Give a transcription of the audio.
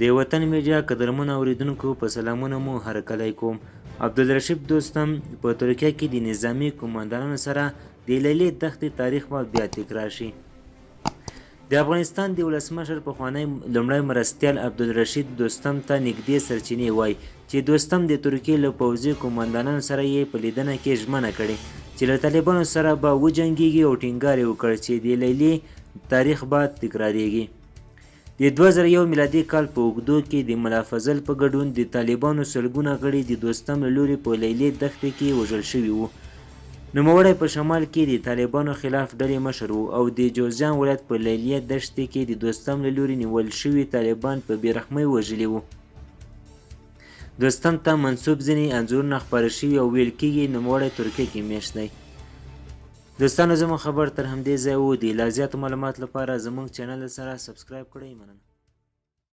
د وطن میډیا قدرمنو اوریدونکو په سلامونه مو هرکلی کوم. عبدالرشید دوستم په ترکیه کې د نظامی قوماندانانو سره د لیلې دښتې تاریخ به بیا تکرار شي. د افغانستان د ولسمشر پخوانی لومړی مرستیال عبدالرشید دوستم ته نږدې سرچینې وایي چې دوستم د ترکیې له پوځي قوماندانانو سره یې په لیدنه کې ژمنه کړې چې له طالبانو سره به وجنګېږي او ټینګار یې وکړ چې د لیلې تاریخ به تکراریږي. د 2001 میلادي کال په اوږدو کې د ملا فضل په ګډون د طالبانو سلګونه غړي د دوستم له لوري په لیلې دښتې کې وژل شوي وو. نوموړی په شمال کې د طالبانو خلاف ډلې مشر و او د جوزجان ولایت په لیلې دښتې کې د دوستم له لوري نیول شوي طالبان په بېرحمۍ وژلي وو. دوستم ته منسوب ځینې انځورونه خپاره شوي او ویل کېږي نوموړی ترکیه کې میشت دی. دوستانو زموږ خبر تر همدې ځای و. د لا زیاتو معلوماتو لپاره زموږ چینل سره سبسکرایب کړئ. مننه.